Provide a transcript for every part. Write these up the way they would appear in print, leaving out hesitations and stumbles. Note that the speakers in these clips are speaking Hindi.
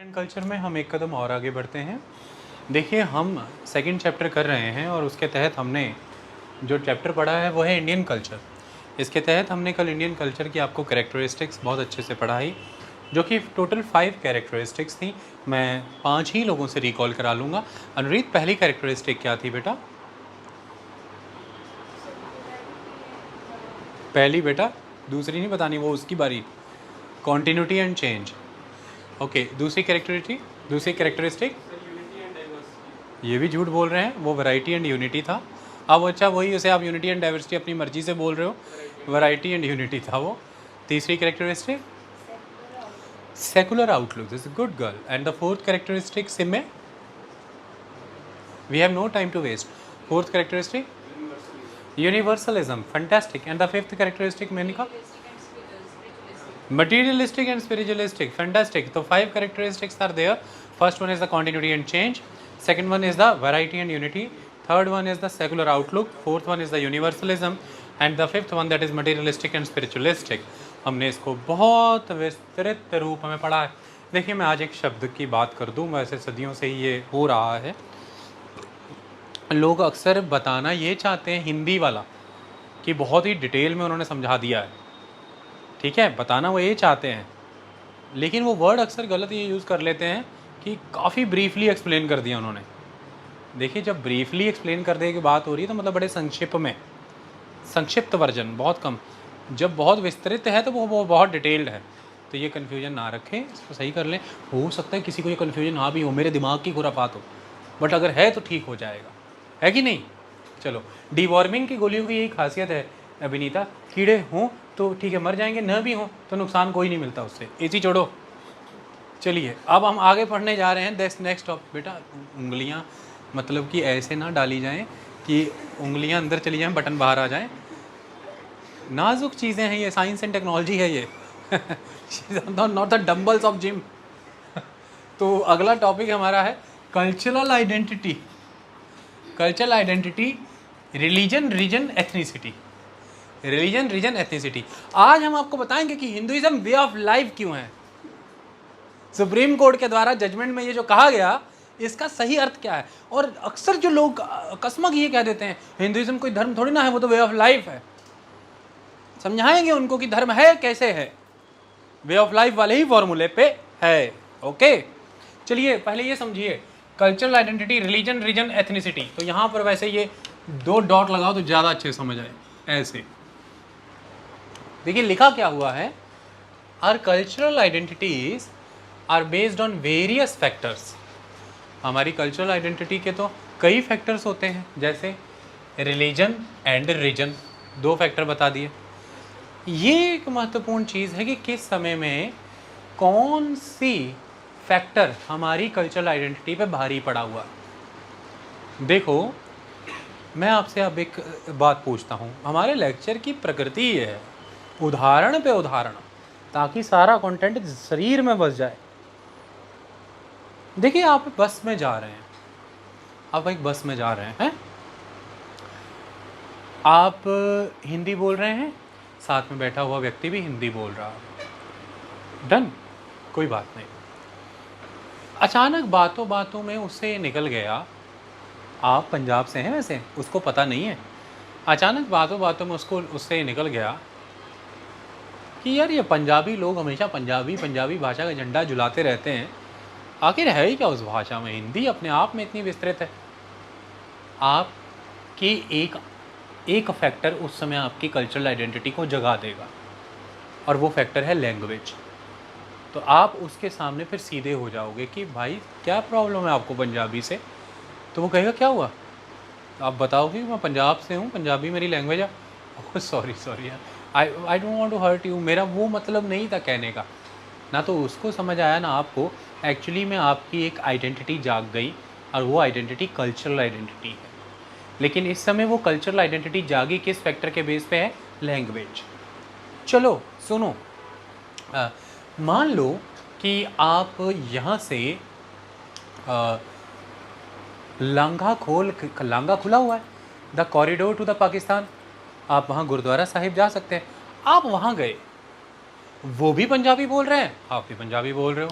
इंडियन कल्चर में हम एक कदम और आगे बढ़ते हैं। देखिए, हम सेकंड चैप्टर कर रहे हैं और उसके तहत हमने जो चैप्टर पढ़ा है वो है इंडियन कल्चर। इसके तहत हमने कल इंडियन कल्चर की आपको कैरेक्टरिस्टिक्स बहुत अच्छे से पढ़ाई, जो कि टोटल 5 कैरेक्टरिस्टिक्स थी। मैं 5 ही लोगों से रिकॉल करा लूँगा। अनुरीत, पहली कैरेक्टरिस्टिक क्या थी बेटा? पहली बेटा, दूसरी नहीं बतानी, वो उसकी बारी। Continuity and change. ओके, दूसरी कैरेक्टरिस्टिक ये भी झूठ बोल रहे हैं, वो वैरायटी एंड यूनिटी था। अब अच्छा, वही उसे आप यूनिटी एंड डाइवर्सिटी अपनी मर्जी से बोल रहे हो। वैरायटी एंड यूनिटी था वो। तीसरी characteristic secular outlook, this is good girl. And the fourth characteristic सिमे, we have no time to waste. Fourth characteristic universalism, fantastic. And the fifth characteristic मैंने कहा materialistic and spiritualistic, fantastic. So 5 characteristics are there. First one is the continuity and change, second one is the variety and unity, third one is the secular outlook, fourth one is the universalism, and the fifth one that is materialistic and spiritualistic. हमने इसको बहुत विस्तृत रूप में पढ़ा है। देखिए, मैं आज एक शब्द की बात कर दूं, वैसे सदियों से ये हो रहा है। लोग अक्सर बताना ये चाहते हैं, हिंदी वाला, कि बहुत ही डिटेल में उन्होंने समझा दिया है। ठीक है, बताना वो ये चाहते हैं, लेकिन वो वर्ड अक्सर गलत ये यूज़ कर लेते हैं कि काफ़ी ब्रीफली एक्सप्लेन कर दिया उन्होंने। देखिए, जब ब्रीफली एक्सप्लेन कर देने की बात हो रही है तो मतलब बड़े संक्षिप्त में, संक्षिप्त वर्जन बहुत कम। जब बहुत विस्तृत है तो वो बहुत डिटेल्ड है। तो ये कन्फ्यूजन ना रखें, इसको सही कर लें। हो सकता है किसी को ये कन्फ्यूजन ना भी हो, मेरे दिमाग की खुरापात हो, बट अगर है तो ठीक हो जाएगा, है कि नहीं। चलो, डिवॉर्मिंग की गोलियों की यही खासियत है अभिनीता, कीड़े हों तो ठीक है मर जाएंगे, न भी हों तो नुकसान कोई नहीं मिलता उससे, इसी छोड़ो। चलिए, अब हम आगे पढ़ने जा रहे हैं। नेक्स्ट टॉपिक बेटा, उंगलियां मतलब कि ऐसे ना डाली जाएं कि उंगलियां अंदर चली जाएं, बटन बाहर आ जाएं। नाजुक चीज़ें हैं ये, साइंस एंड टेक्नोलॉजी है ये, not the dumbbells of gym. तो अगला टॉपिक हमारा है cultural identity. Cultural identity, religion, region, ethnicity. Religion, region, ethnicity. आज हम आपको बताएंगे कि हिंदुइज्म वे ऑफ लाइफ क्यों है। सुप्रीम कोर्ट के द्वारा जजमेंट में ये जो कहा गया, इसका सही अर्थ क्या है। और अक्सर जो लोग अकस्मात ये कह देते हैं हिंदुइज्म कोई धर्म थोड़ी ना है, वो तो वे ऑफ लाइफ है। समझाएंगे उनको कि धर्म है कैसे है, वे ऑफ लाइफ वाले ही फॉर्मूले पे है। ओके, चलिए पहले ये समझिए, cultural identity, religion, region, ethnicity. तो यहाँ पर वैसे ये 2 डॉट लगाओ तो ज़्यादा अच्छे समझ आए। ऐसे देखिए लिखा क्या हुआ है, are cultural identities are based on various factors. हमारी कल्चरल आइडेंटिटी के तो कई फैक्टर्स होते हैं, जैसे रिलीजन एंड रीजन, 2 फैक्टर बता दिए। ये एक महत्वपूर्ण चीज़ है कि किस समय में कौन सी फैक्टर हमारी कल्चरल आइडेंटिटी पे भारी पड़ा हुआ। देखो, मैं आपसे अब एक बात पूछता हूँ, हमारे लेक्चर की प्रकृति ये है, उदाहरण पे उदाहरण, ताकि सारा कंटेंट शरीर में बस जाए। देखिए, आप बस में जा रहे हैं, आप एक बस में जा रहे हैं, आप हिंदी बोल रहे हैं, साथ में बैठा हुआ व्यक्ति भी हिंदी बोल रहा है, डन, कोई बात नहीं। अचानक बातों बातों में उससे निकल गया, आप पंजाब से हैं वैसे, उसको पता नहीं है, अचानक बातों बातों में उससे निकल गया कि यार ये पंजाबी लोग हमेशा पंजाबी भाषा का झंडा झुलाते रहते हैं, आखिर है ही क्या उस भाषा में। हिंदी अपने आप में इतनी विस्तृत है। आपकी एक फैक्टर उस समय आपकी कल्चरल आइडेंटिटी को जगा देगा, और वो फैक्टर है लैंग्वेज। तो आप उसके सामने फिर सीधे हो जाओगे कि भाई क्या प्रॉब्लम है आपको पंजाबी से। तो वो कहेगा क्या हुआ, आप बताओगे मैं पंजाब से हूँ, पंजाबी मेरी लैंग्वेज है। सॉरी यार, I don't want to hurt you, मेरा वो मतलब नहीं था कहने का। ना तो उसको समझ आया ना आपको। एक्चुअली में आपकी एक आइडेंटिटी जाग गई, और वो आइडेंटिटी कल्चरल आइडेंटिटी है। लेकिन इस समय वो कल्चरल आइडेंटिटी जागी किस फैक्टर के बेस पे है, लैंग्वेज। चलो सुनो, मान लो कि आप यहाँ से लांगा खुला हुआ है, the corridor to the Pakistan. आप वहाँ गुरुद्वारा साहिब जा सकते हैं। आप वहाँ गए, वो भी पंजाबी बोल रहे हैं, आप भी पंजाबी बोल रहे हो,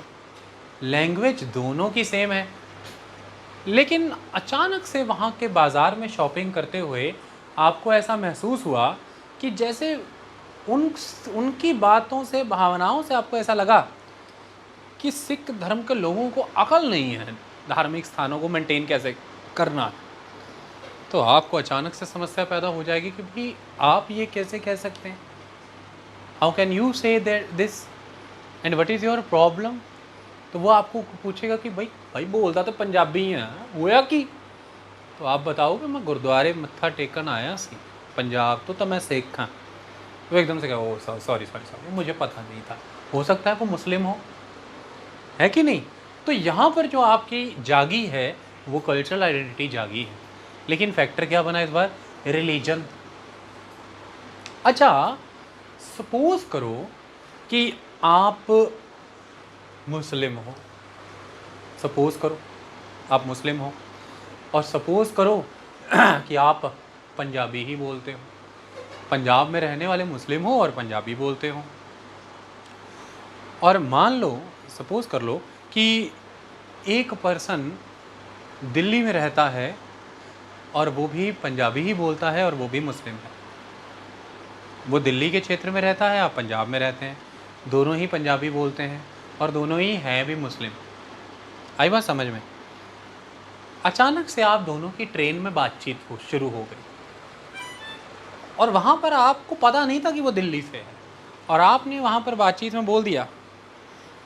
लैंग्वेज दोनों की सेम है, लेकिन अचानक से वहाँ के बाज़ार में शॉपिंग करते हुए आपको ऐसा महसूस हुआ कि जैसे उनकी बातों से, भावनाओं से आपको ऐसा लगा कि सिख धर्म के लोगों को अकल नहीं है धार्मिक स्थानों को मेंटेन कैसे करना है। तो आपको अचानक से समस्या पैदा हो जाएगी कि भाई आप ये कैसे कह सकते हैं, how can you say that this and what is your problem. तो वो आपको पूछेगा कि भाई भाई बोलता तो पंजाबी है, होया कि तो आप बताओ कि मैं गुरुद्वारे मत्था टेकन आया सी पंजाब तो मैं सिख हाँ। तो एकदम से कहा ओ सॉरी सॉरी सॉरी मुझे पता नहीं था, हो सकता है वो मुस्लिम हो, है कि नहीं। तो यहाँ पर जो आपकी जागी है वो कल्चरल आइडेंटिटी जागी है, लेकिन फैक्टर क्या बना इस बार, रिलीजन। अच्छा सपोज करो कि आप मुस्लिम हो, सपोज करो आप मुस्लिम हो, और सपोज करो कि आप पंजाबी ही बोलते हो, पंजाब में रहने वाले मुस्लिम हो और पंजाबी बोलते हो, और मान लो सपोज कर लो कि एक पर्सन दिल्ली में रहता है और वो भी पंजाबी ही बोलता है और वो भी मुस्लिम है। वो दिल्ली के क्षेत्र में रहता है, आप पंजाब में रहते हैं, दोनों ही पंजाबी बोलते हैं और दोनों ही हैं भी मुस्लिम। आई बात समझ में। अचानक से आप दोनों की ट्रेन में बातचीत शुरू हो गई और वहाँ पर आपको पता नहीं था कि वो दिल्ली से है, और आपने वहाँ पर बातचीत में बोल दिया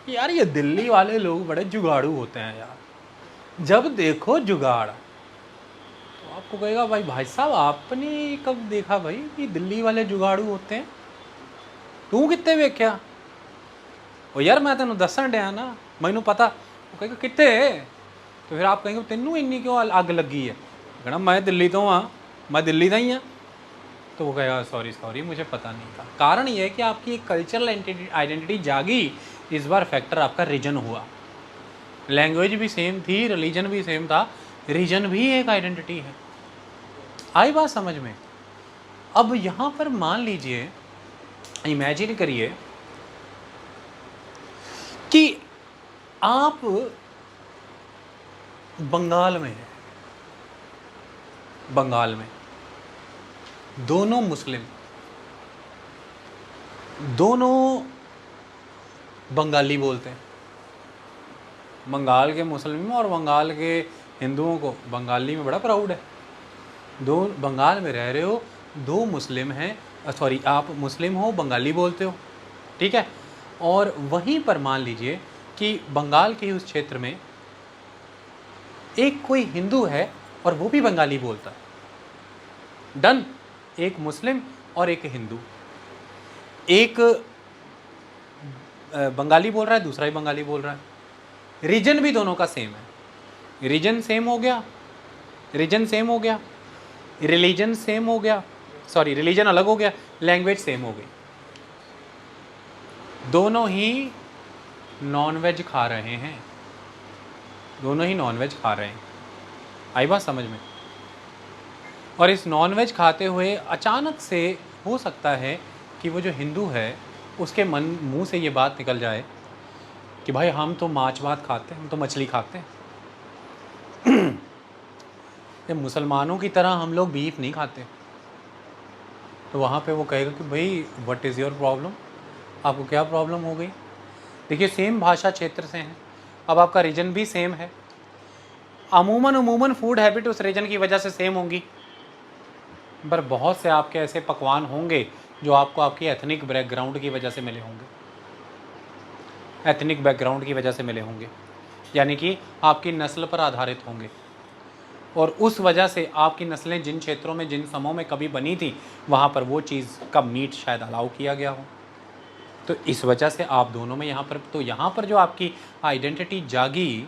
कि यार ये दिल्ली वाले लोग बड़े जुगाड़ू होते हैं यार, जब देखो जुगाड़। तो आपको कहेगा भाई भाई साहब आपने कब देखा भाई कि दिल्ली वाले जुगाड़ू होते हैं, तू कितने वेख्या। ओ यार मैं तेन दसन डया ना, मैनू पता। वो कहेगा कितने, तो फिर आप कहेंगे तेनू इन्नी क्यों अग लगी है, कहना मैं दिल्ली तो हाँ, मैं दिल्ली का ही हाँ। तो वो कहेगा सॉरी सॉरी मुझे पता नहीं था। कारण ये है कि आपकी एक कल्चरल आइडेंटिटी जागी, इस बार फैक्टर आपका रीजन हुआ। लैंग्वेज भी सेम थी, रिलीजन भी सेम था, रीजन भी एक आइडेंटिटी है। आई बात समझ में। अब यहाँ पर मान लीजिए, इमेजिन करिए कि आप बंगाल में हैं, बंगाल में दोनों मुस्लिम, दोनों बंगाली बोलते हैं। बंगाल के मुस्लिम और बंगाल के हिंदुओं को बंगाली में बड़ा प्राउड है। दो बंगाल में रह रहे हो, दो मुस्लिम हैं, सॉरी आप मुस्लिम हो बंगाली बोलते हो, ठीक है। और वहीं पर मान लीजिए कि बंगाल के उस क्षेत्र में एक कोई हिंदू है और वो भी बंगाली बोलता है। डन, एक मुस्लिम और एक हिंदू, एक बंगाली बोल रहा है, दूसरा ही बंगाली बोल रहा है, रीजन भी दोनों का सेम है। रीजन सेम हो गया, रीजन सेम हो गया, रिलीजन सेम हो गया, सॉरी रिलीजन अलग हो गया, लैंग्वेज सेम हो गई। दोनों ही नॉनवेज खा रहे हैं, दोनों ही नॉनवेज खा रहे हैं। आई बात समझ में। और इस नॉनवेज खाते हुए अचानक से हो सकता है कि वो जो हिंदू है उसके मुंह से ये बात निकल जाए कि भाई हम तो माछ भात खाते हैं, हम तो मछली खाते हैं ये मुसलमानों की तरह हम लोग बीफ नहीं खाते। तो वहाँ पे वो कहेगा कि भाई व्हाट इज़ योर प्रॉब्लम, आपको क्या प्रॉब्लम हो गई। देखिए सेम भाषा क्षेत्र से हैं, अब आपका रीजन भी सेम है, अमूमन फूड हैबिट उस रीजन की वजह से सेम होंगी, पर बहुत से आपके ऐसे पकवान होंगे जो आपको आपकी एथनिक बैकग्राउंड की वजह से मिले होंगे, एथनिक बैकग्राउंड की वजह से मिले होंगे, यानी कि आपकी नस्ल पर आधारित होंगे, और उस वजह से आपकी नस्लें जिन क्षेत्रों में जिन समों में कभी बनी थी वहाँ पर वो चीज़ का मीट शायद अलाउ किया गया हो। तो इस वजह से आप दोनों में यहाँ पर, तो यहाँ पर जो आपकी आइडेंटिटी जागी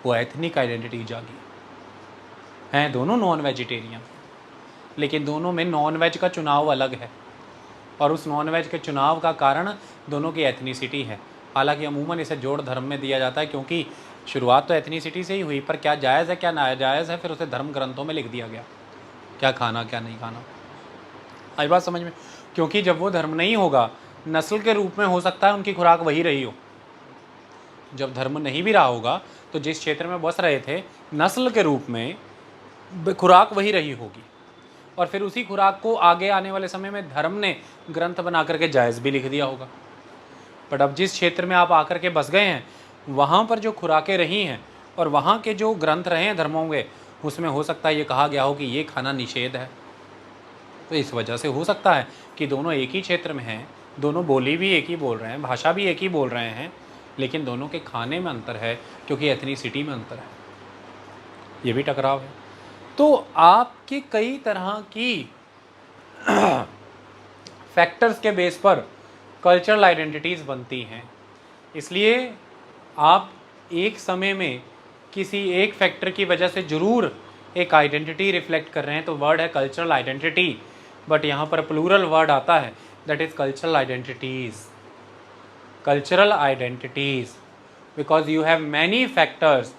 वो एथनिक आइडेंटिटी जागी। हैं दोनों नॉन वेजिटेरियन, लेकिन दोनों में नॉन वेज का चुनाव अलग है, और उस नॉन वेज के चुनाव का कारण दोनों की एथनिसिटी है। हालांकि अमूमन इसे जोड़ धर्म में दिया जाता है, क्योंकि शुरुआत तो एथनिसिटी से ही हुई, पर क्या जायज़ है क्या नाजायज़ है फिर उसे धर्म ग्रंथों में लिख दिया गया, क्या खाना क्या नहीं खाना। आई बात समझ में। क्योंकि जब वो धर्म नहीं होगा, नस्ल के रूप में हो सकता है उनकी खुराक वही रही हो, जब धर्म नहीं भी रहा होगा तो जिस क्षेत्र में बस रहे थे नस्ल के रूप में खुराक वही रही होगी, और फिर उसी खुराक को आगे आने वाले समय में धर्म ने ग्रंथ बना करके जायज़ भी लिख दिया होगा। बट अब जिस क्षेत्र में आप आकर के बस गए हैं वहाँ पर जो खुराकें रही हैं और वहाँ के जो ग्रंथ रहे हैं धर्मों के, उसमें हो सकता है ये कहा गया हो कि ये खाना निषेध है। तो इस वजह से हो सकता है कि दोनों एक ही क्षेत्र में हैं, दोनों बोली भी एक ही बोल रहे हैं, भाषा भी एक ही बोल रहे हैं, लेकिन दोनों के खाने में अंतर है क्योंकि एथनिसिटी में अंतर है, ये भी टकराव है। तो आपके कई तरह की फैक्टर्स के बेस पर कल्चरल आइडेंटिटीज़ बनती हैं। इसलिए आप एक समय में किसी एक फैक्टर की वजह से ज़रूर एक आइडेंटिटी रिफ्लेक्ट कर रहे हैं, तो वर्ड है कल्चरल आइडेंटिटी, बट यहाँ पर प्लूरल वर्ड आता है, that is cultural identities. Cultural identities because you have many factors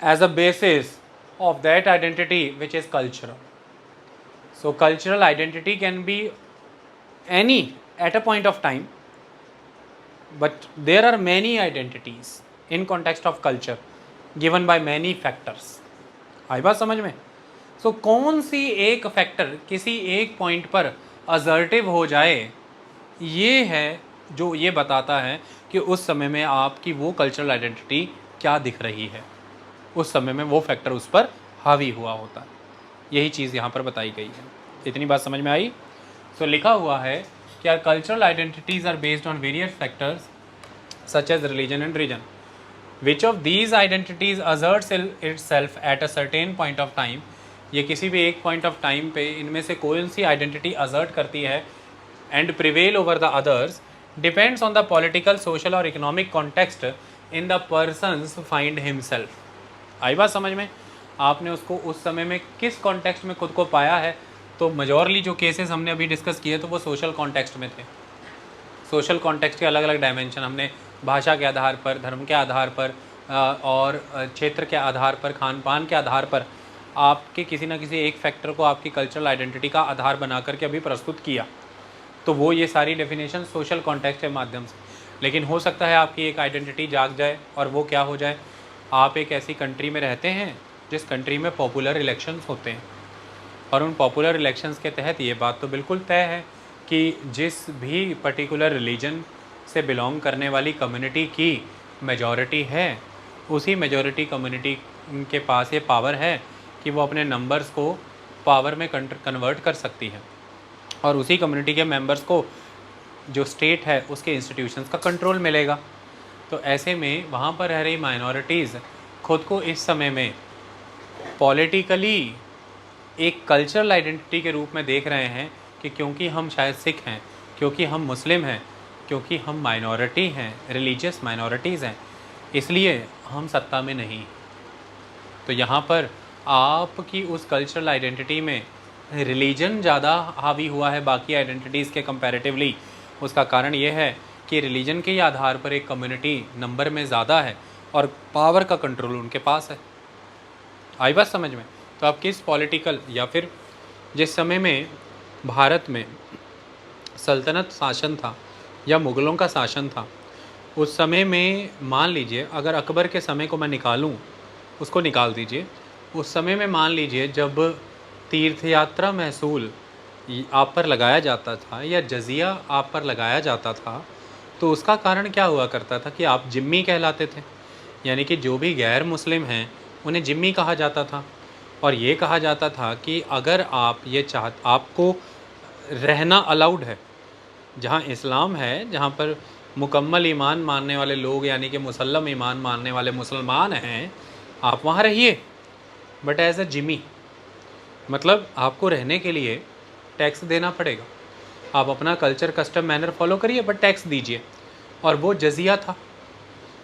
as a basis of that identity which is cultural. So cultural identity can be any at a point of time, but there are many identities in context of culture given by many factors. आई बात समझ में? So कौन सी एक फैक्टर किसी एक पॉइंट पर असर्टिव हो जाए, ये है जो ये बताता है कि उस समय में आपकी वो कल्चरल आइडेंटिटी क्या दिख रही है, उस समय में वो फैक्टर उस पर हावी हुआ होता है। यही चीज़ यहाँ पर बताई गई है। इतनी बात समझ में आई? सो लिखा हुआ है कि are cultural identities are based on various factors such as religion and region, which of these identities asserts itself at a certain point of time. ये किसी भी एक पॉइंट ऑफ टाइम पे इनमें से कौन सी आइडेंटिटी असर्ट करती है and prevail over the others depends on the political, social और economic context in the persons find himself. आई बात समझ में? आपने उसको उस समय में किस कॉन्टेक्स्ट में खुद को पाया है। तो मेजॉरली जो केसेस हमने अभी डिस्कस किए तो वो सोशल कॉन्टेक्स्ट में थे। सोशल कॉन्टेक्स्ट के अलग अलग डायमेंशन हमने भाषा के आधार पर, धर्म के आधार पर और क्षेत्र के आधार पर, खान पान के आधार पर आपके किसी न किसी एक फैक्टर को आपकी कल्चरल आइडेंटिटी का आधार बना करके अभी प्रस्तुत किया। तो वो ये सारी डेफिनेशन सोशल कॉन्टेक्स्ट के माध्यम से। लेकिन हो सकता है आपकी एक आइडेंटिटी जाग जाए और वो क्या हो जाए, आप एक ऐसी कंट्री में रहते हैं जिस कंट्री में पॉपुलर इलेक्शंस होते हैं, और उन पॉपुलर इलेक्शंस के तहत ये बात तो बिल्कुल तय है कि जिस भी पर्टिकुलर रिलीजन से बिलोंग करने वाली कम्युनिटी की मेजॉरिटी है, उसी मेजॉरिटी कम्युनिटी के पास ये पावर है कि वो अपने नंबर्स को पावर में कन्वर्ट कर सकती है, और उसी कम्युनिटी के मेंबर्स को जो स्टेट है उसके इंस्टीट्यूशंस का कंट्रोल मिलेगा। तो ऐसे में वहाँ पर रह रही माइनॉरिटीज़ खुद को इस समय में पॉलिटिकली एक कल्चरल आइडेंटिटी के रूप में देख रहे हैं कि क्योंकि हम शायद सिख हैं, क्योंकि हम मुस्लिम हैं, क्योंकि हम माइनॉरिटी हैं, रिलीजियस माइनॉरिटीज़ हैं, इसलिए हम सत्ता में नहीं। तो यहाँ पर आपकी उस कल्चरल आइडेंटिटी में रिलीजन ज़्यादा हावी हुआ है बाकी आइडेंटिटीज़ के कंपैरेटिवली। उसका कारण ये है कि रिलीजन के आधार पर एक कम्युनिटी नंबर में ज़्यादा है और पावर का कंट्रोल उनके पास है। आई बात समझ में? तो आप किस पॉलिटिकल या फिर जिस समय में भारत में सल्तनत शासन था या मुग़लों का शासन था, उस समय में मान लीजिए अगर अकबर के समय को मैं निकालूं, उसको निकाल दीजिए, उस समय में मान लीजिए जब तीर्थयात्रा महसूल आप पर लगाया जाता था या जजिया आप पर लगाया जाता था, तो उसका कारण क्या हुआ करता था कि आप जिम्मी कहलाते थे, यानी कि जो भी गैर मुस्लिम हैं उन्हें जिम्मी कहा जाता था। और ये कहा जाता था कि अगर आप ये आपको रहना अलाउड है, जहाँ इस्लाम है, जहाँ पर मुकम्मल ईमान मानने वाले लोग यानी कि मुसल्लम ईमान मानने वाले मुसलमान हैं, आप वहाँ रहिए, बट एज अ जिम्मी, मतलब आपको रहने के लिए टैक्स देना पड़ेगा। आप अपना कल्चर, कस्टम, मैनर फॉलो करिए बट टैक्स दीजिए, और वो जजिया था।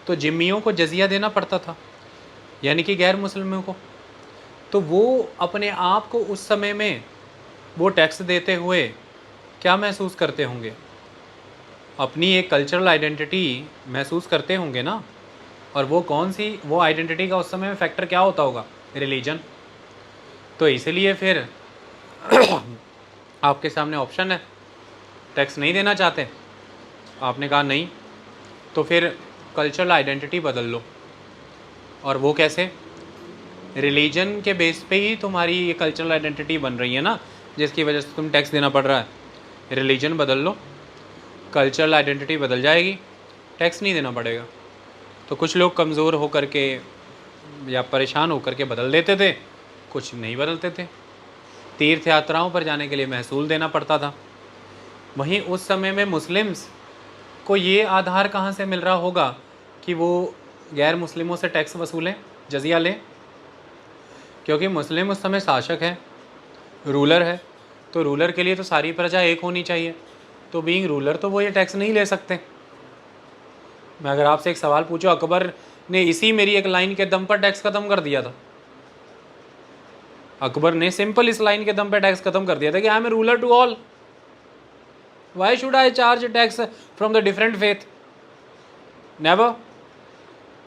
तो जिम्मियों को जजिया देना पड़ता था, यानी कि गैर मुस्लिमों को। तो वो अपने आप को उस समय में वो टैक्स देते हुए क्या महसूस करते होंगे? अपनी एक कल्चरल आइडेंटिटी महसूस करते होंगे ना। और वो कौन सी, वो आइडेंटिटी का उस समय में फैक्टर क्या होता होगा? रिलीजन। तो इसलिए फिर आपके सामने ऑप्शन है, टैक्स नहीं देना चाहते, आपने कहा नहीं, तो फिर कल्चरल आइडेंटिटी बदल लो। और वो कैसे? रिलीजन के बेस पे ही तुम्हारी ये कल्चरल आइडेंटिटी बन रही है ना, जिसकी वजह से तुम टैक्स देना पड़ रहा है। रिलीजन बदल लो, कल्चरल आइडेंटिटी बदल जाएगी, टैक्स नहीं देना पड़ेगा। तो कुछ लोग कमज़ोर होकर के या परेशान होकर के बदल देते थे, कुछ नहीं बदलते थे। तीर्थ यात्राओं पर जाने के लिए महसूल देना पड़ता था। वहीं उस समय में मुस्लिम्स को ये आधार कहाँ से मिल रहा होगा कि वो गैर मुस्लिमों से टैक्स वसूलें, जजिया लें? क्योंकि मुस्लिम उस समय शासक है, रूलर है, तो रूलर के लिए तो सारी प्रजा एक होनी चाहिए। तो बीइंग रूलर तो वो ये टैक्स नहीं ले सकते। मैं अगर आपसे एक सवाल पूछूं, अकबर ने इसी मेरी एक लाइन के दम पर टैक्स ख़त्म कर दिया था। अकबर ने सिंपल इस लाइन के दम पर टैक्स ख़त्म कर दिया था कि I am a ruler to all, why should I charge tax from the different faith, never.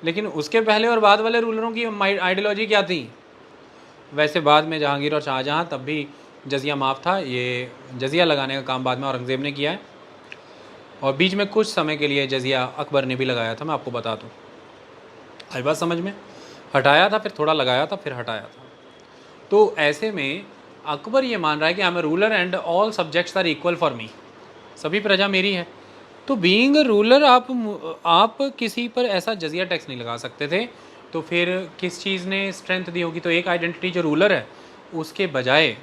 लेकिन उसके पहले और बाद वाले रूलरों की आइडियोलॉजी क्या थी? वैसे बाद में जहांगीर और शाहजहां तब भी जजिया माफ़ था, ये जजिया लगाने का काम बाद में औरंगज़ेब ने किया है। और बीच में कुछ समय के लिए जजिया अकबर ने भी लगाया था, मैं आपको बता दूँ। आई बात समझ में? हटाया था, फिर थोड़ा लगाया था, फिर हटाया था। तो ऐसे में अकबर ये मान रहा है कि I am a ruler and all subjects are equal for me, सभी प्रजा मेरी है। तो बीइंग रूलर आप किसी पर ऐसा जजिया टैक्स नहीं लगा सकते थे। तो फिर किस चीज़ ने स्ट्रेंथ दी होगी? तो एक आइडेंटिटी जो रूलर है उसके बजाय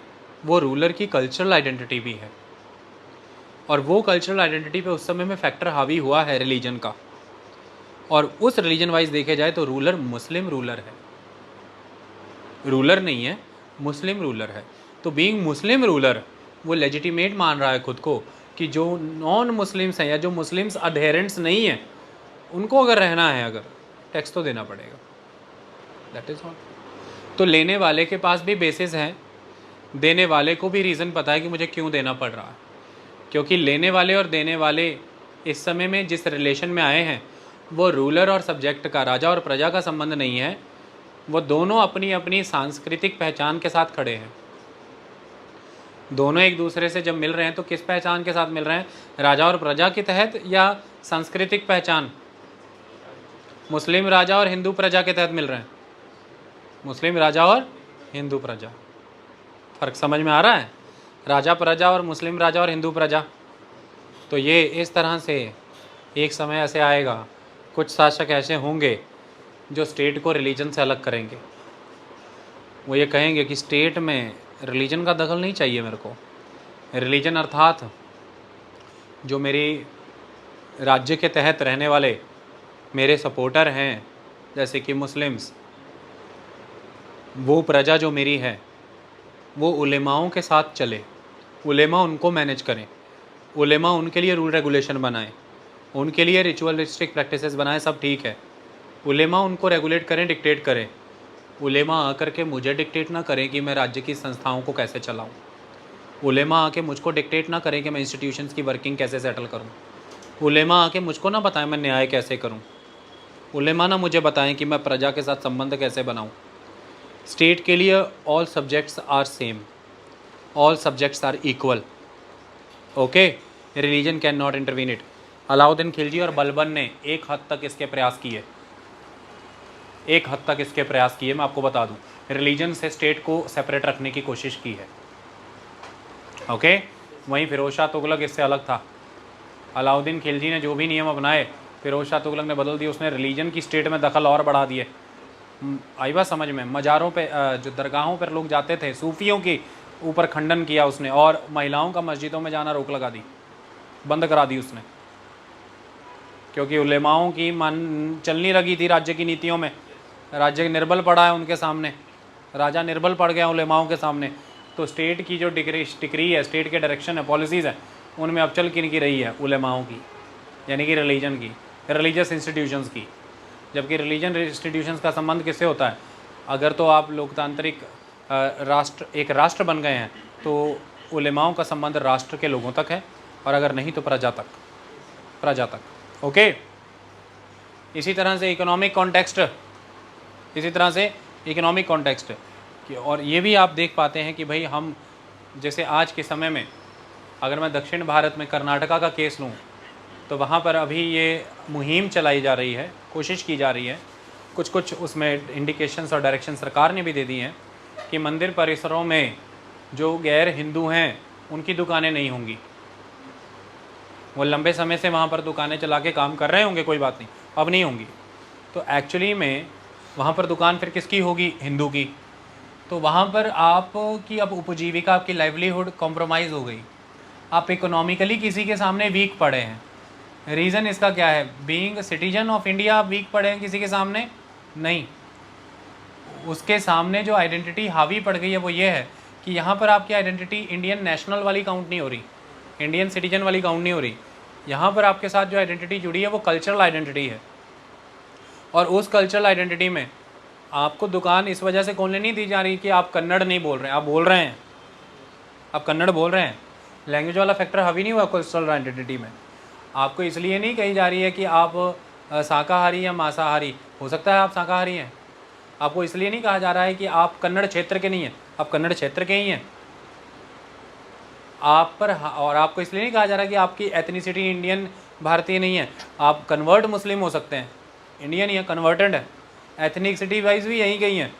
वो रूलर की कल्चरल आइडेंटिटी भी है, और वो कल्चरल आइडेंटिटी पे उस समय में फैक्टर हावी हुआ है रिलीजन का। और उस रिलीजन वाइज देखे जाए तो रूलर मुस्लिम रूलर है, रूलर नहीं है, मुस्लिम रूलर है। तो बीइंग मुस्लिम रूलर वो लेजिटिमेट मान रहा है खुद को कि जो नॉन मुस्लिम्स हैं या जो मुस्लिम्स अधेरेंट्स नहीं हैं उनको अगर रहना है, अगर टैक्स तो देना पड़ेगा, दैट इज़ ऑल। तो लेने वाले के पास भी बेसिस है, देने वाले को भी रीज़न पता है कि मुझे क्यों देना पड़ रहा है। क्योंकि लेने वाले और देने वाले इस समय में जिस रिलेशन में आए हैं वो रूलर और सब्जेक्ट का, राजा और प्रजा का संबंध नहीं है। वो दोनों अपनी अपनी सांस्कृतिक पहचान के साथ खड़े हैं। दोनों एक दूसरे से जब मिल रहे हैं तो किस पहचान के साथ मिल रहे हैं? राजा और प्रजा के तहत या सांस्कृतिक पहचान? मुस्लिम राजा और हिंदू प्रजा के तहत मिल रहे हैं। मुस्लिम राजा और हिंदू प्रजा, फ़र्क समझ में आ रहा है? राजा प्रजा और मुस्लिम राजा और हिंदू प्रजा। तो ये इस तरह से एक समय ऐसे आएगा, कुछ शासक ऐसे होंगे जो स्टेट को रिलीजन से अलग करेंगे। वो ये कहेंगे कि स्टेट में रिलीजन का दखल नहीं चाहिए मेरे को। रिलीजन अर्थात जो मेरी राज्य के तहत रहने वाले मेरे सपोर्टर हैं, जैसे कि मुस्लिम्स, वो प्रजा जो मेरी है वो उलेमाओं के साथ चले, उलेमा उनको मैनेज करें, उलेमा उनके लिए रूल रेगुलेशन बनाएं, उनके लिए रिचुअलिस्टिक प्रैक्टिसेस बनाएं, सब ठीक है। उलेमा उनको रेगुलेट करें, डिक्टेट करें। उलेमा आकर के मुझे डिक्टेट ना करें कि मैं राज्य की संस्थाओं को कैसे चलाऊं। उलेमा आके मुझको डिक्टेट ना करें कि मैं इंस्टीट्यूशंस की वर्किंग कैसे सेटल करूं। उलेमा आके मुझको ना बताएं मैं न्याय कैसे करूं। उलेमा ना मुझे बताएं कि मैं प्रजा के साथ संबंध कैसे बनाऊं। स्टेट के लिए all subjects are same, all subjects are equal, okay. Religion can not intervene it. Alauddin Khilji और बलबन ने एक हद तक इसके प्रयास किए, एक हद तक इसके प्रयास किए, मैं आपको बता दूं। रिलीजन से स्टेट को सेपरेट रखने की कोशिश की है, ओके। वहीं फिरोज शाह तुगलक इससे अलग था। अलाउद्दीन खिलजी ने जो भी नियम अपनाए फिरोज शाह तुगलक ने बदल दिए। उसने रिलीजन की स्टेट में दखल और बढ़ा दिए। आई बात समझ में? मज़ारों पे, जो दरगाहों पर लोग जाते थे, सूफियों की ऊपर खंडन किया उसने, और महिलाओं का मस्जिदों में जाना रोक लगा दी, बंद करा दी उसने। क्योंकि उलेमाओं की मन चल नहीं लगी थी राज्य की नीतियों में। राज्य निर्बल पड़ा है उनके सामने, राजा निर्बल पड़ गया उलेमाओं के सामने। तो स्टेट की जो डिक्री है, स्टेट के डायरेक्शन है, पॉलिसीज़ है, उनमें अब चल किन की रही है? उलेमाओं की, यानी कि रिलीजन की, रिलीजियस इंस्टीट्यूशंस की। जबकि रिलीजन इंस्टीट्यूशंस का संबंध किससे होता है? अगर तो आप लोकतांत्रिक राष्ट्र, एक राष्ट्र बन गए हैं तो उलेमाओं का संबंध राष्ट्र के लोगों तक है, और अगर नहीं तो प्रजा तक, प्रजा तक, ओके। इसी तरह से इकोनॉमिक कॉन्टेक्स्ट, इसी तरह से इकोनॉमिक कॉन्टेक्स्ट कि, और ये भी आप देख पाते हैं कि भाई हम जैसे आज के समय में अगर मैं दक्षिण भारत में कर्नाटका का केस लूँ तो वहाँ पर अभी ये मुहिम चलाई जा रही है, कोशिश की जा रही है, कुछ कुछ उसमें इंडिकेशंस और डायरेक्शन सरकार ने भी दे दी हैं कि मंदिर परिसरों में जो गैर हिंदू हैं उनकी दुकानें नहीं होंगी। वो लंबे समय से वहाँ पर दुकानें चला के काम कर रहे होंगे, कोई बात नहीं, अब नहीं होंगी। तो एक्चुअली में वहाँ पर दुकान फिर किसकी होगी? हिंदू की। तो वहाँ पर आपकी अब उपजीविका, आपकी लाइवलीहुड कॉम्प्रोमाइज़ हो गई, आप इकोनॉमिकली किसी के सामने वीक पड़े हैं। रीज़न इसका क्या है? बीइंग सिटीजन ऑफ इंडिया आप वीक पड़े हैं किसी के सामने? नहीं, उसके सामने जो आइडेंटिटी हावी पड़ गई है वो ये है कि यहाँ पर आपकी आइडेंटिटी इंडियन नेशनल वाली काउंट नहीं हो रही, इंडियन सिटीजन वाली काउंट नहीं हो रही। यहाँ पर आपके साथ जो आइडेंटिटी जुड़ी है वो कल्चरल आइडेंटिटी है, और उस कल्चरल आइडेंटिटी में आपको दुकान इस वजह से खोलने नहीं दी जा रही कि आप कन्नड़ नहीं बोल रहे हैं, आप बोल रहे हैं, आप कन्नड़ बोल रहे हैं, लैंग्वेज वाला फैक्टर हावी नहीं हुआ कल्चरल आइडेंटिटी में। आपको इसलिए नहीं कही जा रही है कि आप शाकाहारी या मांसाहारी, हो सकता है आप शाकाहारी हैं, आपको इसलिए नहीं कहा जा रहा है कि आप कन्नड़ क्षेत्र के नहीं हैं, आप कन्नड़ क्षेत्र के ही हैं आप पर, और आपको इसलिए नहीं कहा जा रहा कि आपकी एथनिसिटी इंडियन भारतीय नहीं है, आप कन्वर्ट मुस्लिम हो सकते हैं, इंडियन ही है, कन्वर्टेड है, एथनिसिटी वाइज भी यहीं गई हैं,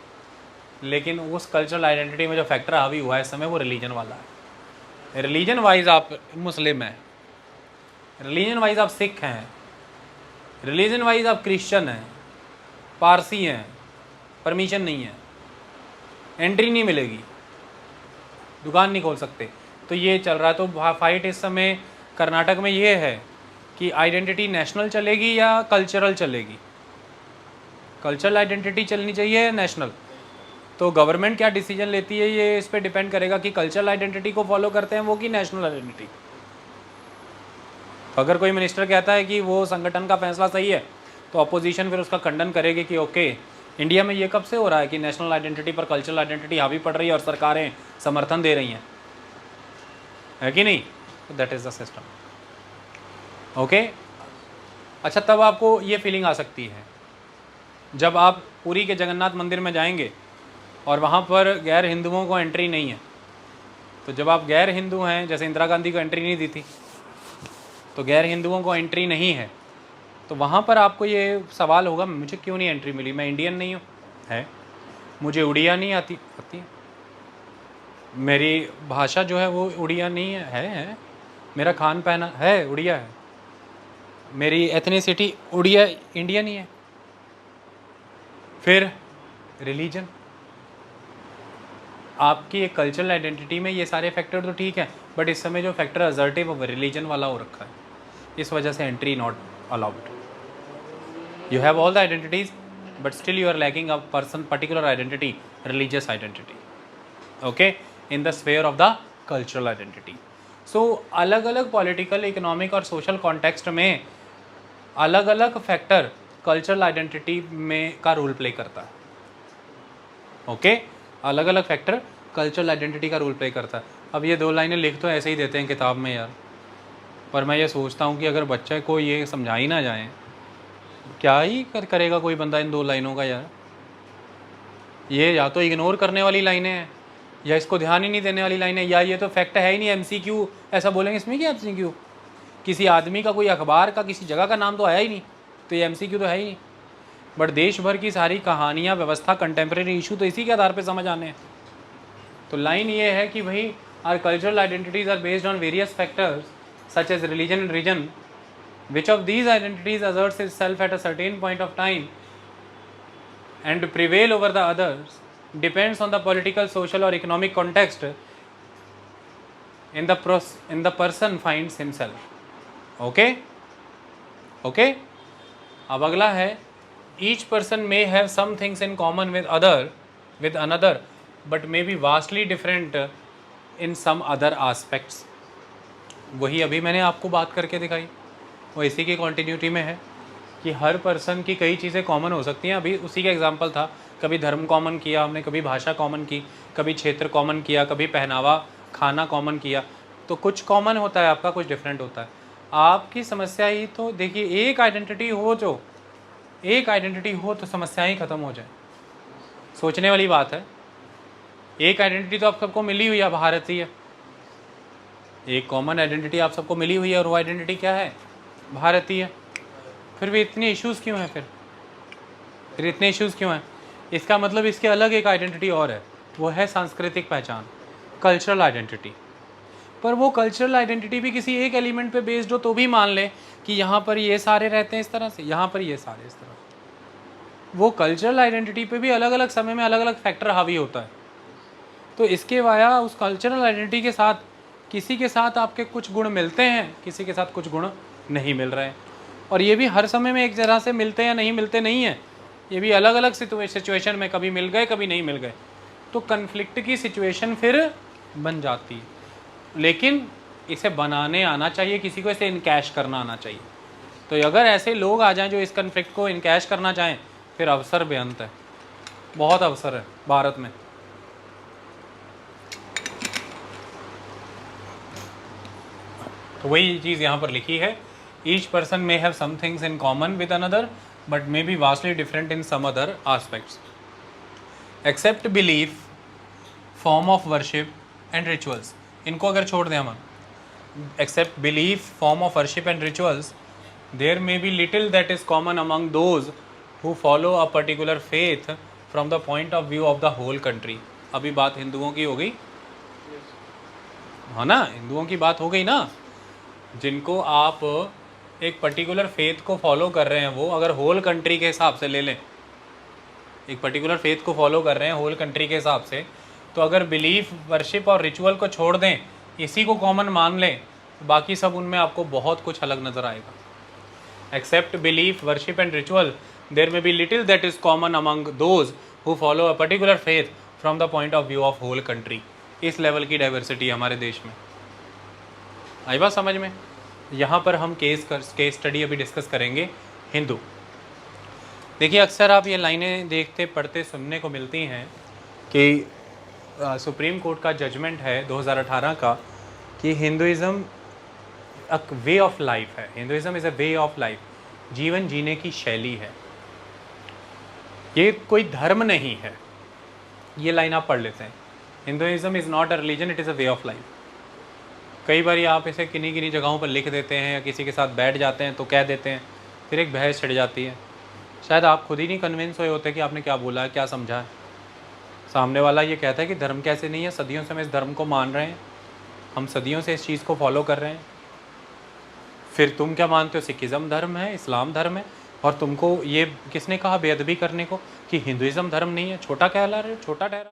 लेकिन उस कल्चरल आइडेंटिटी में जो फैक्टर हावी हुआ है इस समय वो रिलीजन वाला है। रिलीजन वाइज आप मुस्लिम हैं, रिलीजन वाइज आप सिख हैं, रिलीजन वाइज आप क्रिश्चियन हैं, पारसी हैं, परमिशन नहीं है, एंट्री नहीं मिलेगी, दुकान नहीं खोल सकते। तो ये चल रहा है। तो फाइट इस समय कर्नाटक में ये है कि आइडेंटिटी नेशनल चलेगी या कल्चरल चलेगी। कल्चरल आइडेंटिटी चलनी चाहिए या नेशनल। तो गवर्नमेंट क्या डिसीजन लेती है ये इस पर डिपेंड करेगा कि कल्चरल आइडेंटिटी को फॉलो करते हैं वो कि नेशनल आइडेंटिटी। तो अगर कोई मिनिस्टर कहता है कि वो संगठन का फैसला सही है तो अपोजिशन फिर उसका खंडन करेगी कि ओके, इंडिया में ये कब से हो रहा है कि नेशनल आइडेंटिटी पर कल्चरल आइडेंटिटी हावी पड़ रही है और सरकारें समर्थन दे रही हैं, है कि नहीं? तो that is the system. Okay, अच्छा, तब आपको ये फीलिंग आ सकती है जब आप पुरी के जगन्नाथ मंदिर में जाएंगे और वहाँ पर गैर हिंदुओं को एंट्री नहीं है। तो जब आप गैर हिंदू हैं, जैसे इंदिरा गांधी को एंट्री नहीं दी थी, तो गैर हिंदुओं को एंट्री नहीं है, तो वहाँ पर आपको ये सवाल होगा मुझे क्यों नहीं एंट्री मिली, मैं इंडियन नहीं हूँ, है, मुझे उड़िया नहीं आती, मेरी भाषा जो है वो उड़िया नहीं है, मेरा खान पहन है उड़िया है, मेरी एथनिसिटी उड़िया इंडियन ही है। फिर रिलीजन, आपकी एक कल्चरल आइडेंटिटी में ये सारे फैक्टर तो ठीक है, बट इस समय जो फैक्टर असर्टिव वो रिलीजन वाला हो रखा है, इस वजह से entry not allowed. You have all the identities but still you are lacking a person particular identity, religious identity, okay, in the sphere of the cultural identity. So अलग अलग पॉलिटिकल, इकोनॉमिक और सोशल कॉन्टेक्स्ट में अलग अलग फैक्टर कल्चरल आइडेंटिटी में का रोल प्ले करता है। ओके, अलग अलग फैक्टर कल्चरल आइडेंटिटी का रोल प्ले करता है। अब ये 2 लाइनें लिख तो ऐसे ही देते हैं किताब में यार, पर मैं ये सोचता हूँ कि अगर बच्चे को ये समझाई ना जाए, क्या ही करेगा कोई बंदा इन 2 लाइनों का यार। ये या तो इग्नोर करने वाली लाइनें हैं, या इसको ध्यान ही नहीं देने वाली लाइनें, या ये तो फैक्ट है ही नहीं, MCQ ऐसा बोलेंगे इसमें कि MCQ किसी आदमी का, कोई अखबार का, किसी जगह का नाम तो आया ही नहीं, तो ये MCQ तो है ही नहीं। बट देश भर की सारी कहानियाँ, व्यवस्था, कंटेम्प्रेरी इशू तो इसी के आधार पे समझ आने हैं। तो लाइन ये है कि भाई are cultural identities are based on various factors such as religion and region, which of these identities asserts itself at a certain point of time and prevail over the others depends on the political, social or economic context in the person finds himself. Okay? Okay? अब अगला है, each person may have some things in common with another but may be vastly different in some other aspects. वही अभी मैंने आपको बात करके दिखाई, वो इसी की कॉन्टीन्यूटी में है कि हर पर्सन की कई चीज़ें कॉमन हो सकती हैं। अभी उसी का एग्जांपल था, कभी धर्म कॉमन किया हमने, कभी भाषा कॉमन की, कभी क्षेत्र कॉमन किया, कभी पहनावा, खाना कॉमन किया। तो कुछ कॉमन होता है आपका, कुछ डिफरेंट होता है। आपकी समस्या ही तो देखिए, एक आइडेंटिटी हो तो समस्या ही ख़त्म हो जाए। सोचने वाली बात है। एक आइडेंटिटी तो आप सबको मिली हुई है, भारतीय, एक कॉमन आइडेंटिटी आप सबको मिली हुई है, और वो आइडेंटिटी क्या है? भारतीय। फिर भी इतने इश्यूज़ क्यों हैं फिर इतने इश्यूज़ क्यों हैं? इसका मतलब इसके अलग एक आइडेंटिटी और है, वो है सांस्कृतिक पहचान, कल्चरल आइडेंटिटी। पर वो कल्चरल आइडेंटिटी भी किसी एक एलिमेंट पे बेस्ड हो तो भी मान लें कि यहाँ पर ये सारे रहते हैं इस तरह से, यहाँ पर ये सारे इस तरह से। वो कल्चरल आइडेंटिटी पे भी अलग अलग समय में अलग अलग फैक्टर हावी होता है। तो इसके वाया उस कल्चरल आइडेंटिटी के साथ किसी के साथ आपके कुछ गुण मिलते हैं, किसी के साथ कुछ गुण नहीं मिल रहे हैं। और ये भी हर समय में एक तरह से मिलते या नहीं मिलते नहीं है, ये भी अलग अलग सिचुएशन में कभी मिल गए कभी नहीं मिल गए, तो कन्फ्लिक्ट की सिचुएशन फिर बन जाती है। लेकिन इसे बनाने आना चाहिए, किसी को इसे इनकैश करना आना चाहिए। तो अगर ऐसे लोग आ जाएं जो इस कन्फ्लिक्ट को इनकैश करना चाहें, फिर अवसर बेअंत है, बहुत अवसर है भारत में। तो वही चीज़ यहाँ पर लिखी है, each person may have some things in common with another but may be vastly different in some other aspects. Except belief, form of worship and rituals, इनको अगर छोड़ दें हम, except belief, form of worship and rituals, there may be little that is common among those who follow a particular faith from the point of view of the whole country. अभी बात हिंदुओं की हो गई है ना, हिंदुओं की बात हो गई ना, जिनको आप एक पर्टिकुलर फेथ को फॉलो कर रहे हैं, वो अगर होल कंट्री के हिसाब से ले लें, एक पर्टिकुलर फेथ को फॉलो कर रहे हैं होल कंट्री के हिसाब से, तो अगर बिलीफ, वर्शिप और रिचुअल को छोड़ दें, इसी को कॉमन मान लें, तो बाकी सब उनमें आपको बहुत कुछ अलग नज़र आएगा। Except belief, worship and ritual, there में be little that is common among those who follow a particular faith from the point of view of whole country. इस लेवल की डाइवर्सिटी हमारे देश में। आई बात समझ में? यहाँ पर हम केस स्टडी अभी डिस्कस करेंगे हिंदू। देखिए, अक्सर आप ये लाइनें देखते पढ़ते सुनने को मिलती हैं कि सुप्रीम कोर्ट का जजमेंट है 2018 का कि हिंदुइज़्म एक वे ऑफ लाइफ है, Hinduism is a way of life, जीवन जीने की शैली है, ये कोई धर्म नहीं है। ये लाइन आप पढ़ लेते हैं, Hinduism is not a religion, it is a way of life. कई बार आप इसे किन्हीं किन्हीं जगहों पर लिख देते हैं या किसी के साथ बैठ जाते हैं तो कह देते हैं, फिर एक बहस छिड़ जाती है। शायद आप खुद ही नहीं कन्विंस हुए होते कि आपने क्या बोला है, क्या समझा है। सामने वाला ये कहता है कि धर्म कैसे नहीं है, सदियों से हम इस धर्म को मान रहे हैं, हम सदियों से इस चीज़ को फॉलो कर रहे हैं। फिर तुम क्या मानते हो, सिखिज़्म धर्म है, इस्लाम धर्म है, और तुमको ये किसने कहा बेअदबी करने को कि हिंदुइज़्म धर्म नहीं है? छोटा कहला रहे हो, छोटा ठहरा।